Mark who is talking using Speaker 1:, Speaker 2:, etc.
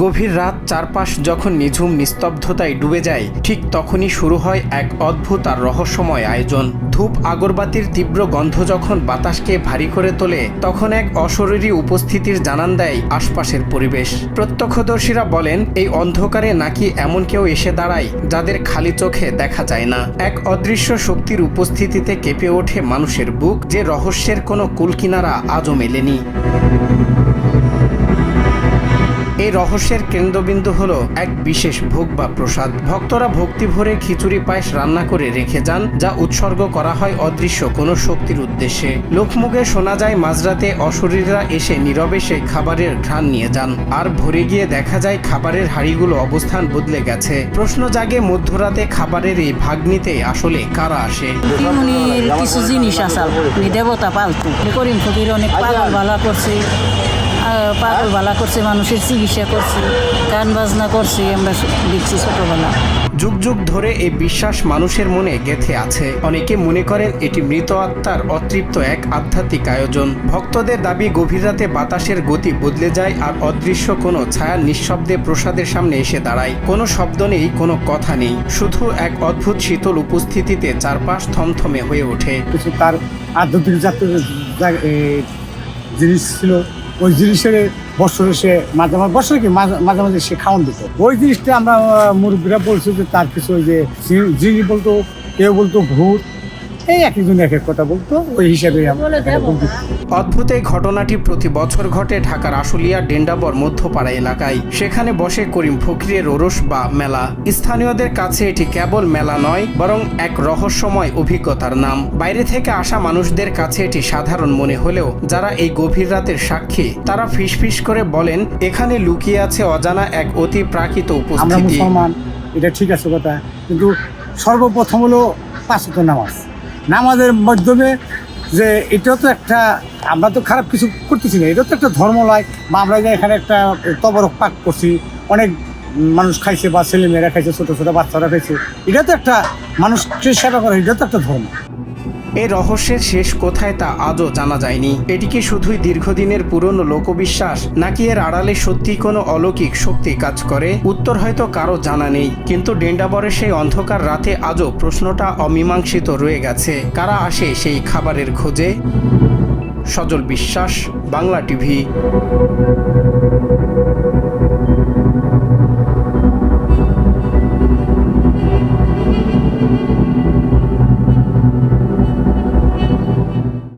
Speaker 1: গভীর রাত, চারপাশ যখন নিঝুম নিস্তব্ধতায় ডুবে যায়, ঠিক তখনই শুরু হয় এক অদ্ভুত আর রহস্যময় আয়োজন। ধূপ আগরবাতির তীব্র গন্ধ যখন বাতাসকে ভারী করে তোলে, তখন এক অশরীরী উপস্থিতির জানান দেয় আশপাশের পরিবেশ। প্রত্যক্ষদর্শীরা বলেন, এই অন্ধকারে নাকি এমন কেউ এসে দাঁড়ায় যাদের খালি চোখে দেখা যায় না। এক অদৃশ্য শক্তির উপস্থিতিতে কেঁপে ওঠে মানুষের বুক, যে রহস্যের কোনো কুলকিনারা আজও মেলেনি। এই রহস্যের কেন্দ্রবিন্দু হলো এক বিশেষ ভোগ বা প্রসাদ। ভক্তরা ভক্তি ভরে খিচুড়ি পায়েস রান্না করে রেখে যান, যা উৎসর্গ করা হয় অদৃশ্য কোনো শক্তির উদ্দেশ্যে। লোকমুখে শোনা যায় মাঝরাতে অশরীররা এসে নীরবে সেই খাবারের ঘ্রাণ নিয়ে যান, আর ভরে গিয়ে দেখা যায় খাবারের হাঁড়িগুলো অবস্থান বদলে গেছে। প্রশ্ন জাগে, মধ্যরাতে খাবারের এই ভাগ নিতে আসলে কারা আসে?
Speaker 2: কিছু জিনিস আসাল দেবতা পালতু করিম ফকির অনেক পাগল ভালা করছে, মানুষের চিকিৎসা করছে, গান বাজনা করছে, আমরা দেখছি ছোটবেলা।
Speaker 1: যুগ যুগ ধরে এই বিশ্বাস মানুষের মনে গেঁথে আছে। অনেকে মনে করেন এটি মৃত আত্মার অতৃপ্ত এক আধ্যাত্মিক আয়োজন। ভক্তদের দাবি, গভীর রাতে বাতাসের গতি বদলে যায় আর অদৃশ্য কোনো ছায়া নিঃশব্দে প্রসাদের সামনে এসে দাঁড়ায়। কোনো শব্দ নেই, কোনো কথা নেই, শুধু এক অদ্ভুত শীতল উপস্থিতিতে চারপাশ থমথমে হয়ে ওঠে।
Speaker 3: কিছু তার আধ্যাত্মিক জিনিস ছিল, ওই জিনিসের বছরে সে মাঝে মাঝে সে খাওয়ান দিত। ওই জিনিসটা আমরা মুরব্বীরা বলছি যে তার কিছু ওই যে জিনি বলতো, কেউ বলতো ভূত, এই এক একজন এক এক কথা বলতো, ওই হিসাবে
Speaker 1: অদ্ভুত এই ঘটনাটি প্রতি বছর ঘটে ঢাকার আশুলিয়া ডেন্ডাবর মধ্যপাড়া এলাকায়। সেখানে বসে করিম ফকিরের ওরস বা মেলা। স্থানীয়দের কাছে এটি কেবল মেলা নয়, বরং এক রহস্যময় অভিজ্ঞতার নাম। বাইরে থেকে আসা মানুষদের কাছে এটি সাধারণ মনে হলেও যারা এই গভীর রাতের সাক্ষী, তারা ফিসফিস করে বলেন, এখানে লুকিয়ে আছে অজানা এক অতি প্রাকৃত উপস্থিতি।
Speaker 3: মুসলমান, এটা ঠিক আছে কথা, কিন্তু সর্বপ্রথম হলো 5 ওয়াক্ত নামাজের মাধ্যমে, যে এটাও তো একটা, আমরা তো খারাপ কিছু করতেছি না, এটা তো একটা ধর্মলয়, বা আমরা যে এখানে একটা তবরক পাক করছি, অনেক মানুষ খাইছে, বা ছেলেমেয়েরা খাইছে, ছোটো ছোটো বাচ্চারা খাইছে, এটা তো একটা মানুষকে সেবা করে, এটা তো একটা ধর্ম।
Speaker 1: এই রহস্যের শেষ কোথায় তা আজও জানা যায়নি। এটি কি শুধুই দীর্ঘদিনের পুরনো লোকবিশ্বাস, নাকি এর আড়ালে সত্যি কোনো অলৌকিক শক্তি কাজ করে? উত্তর হয়তো কারো জানা নেই, কিন্তু ডেন্ডাবরের সেই অন্ধকার রাতে আজও প্রশ্নটা অমীমাংসিত রয়ে গেছে। কারা আসে সেই খাবারের খোঁজে? সজল বিশ্বাস, বাংলা টিভি।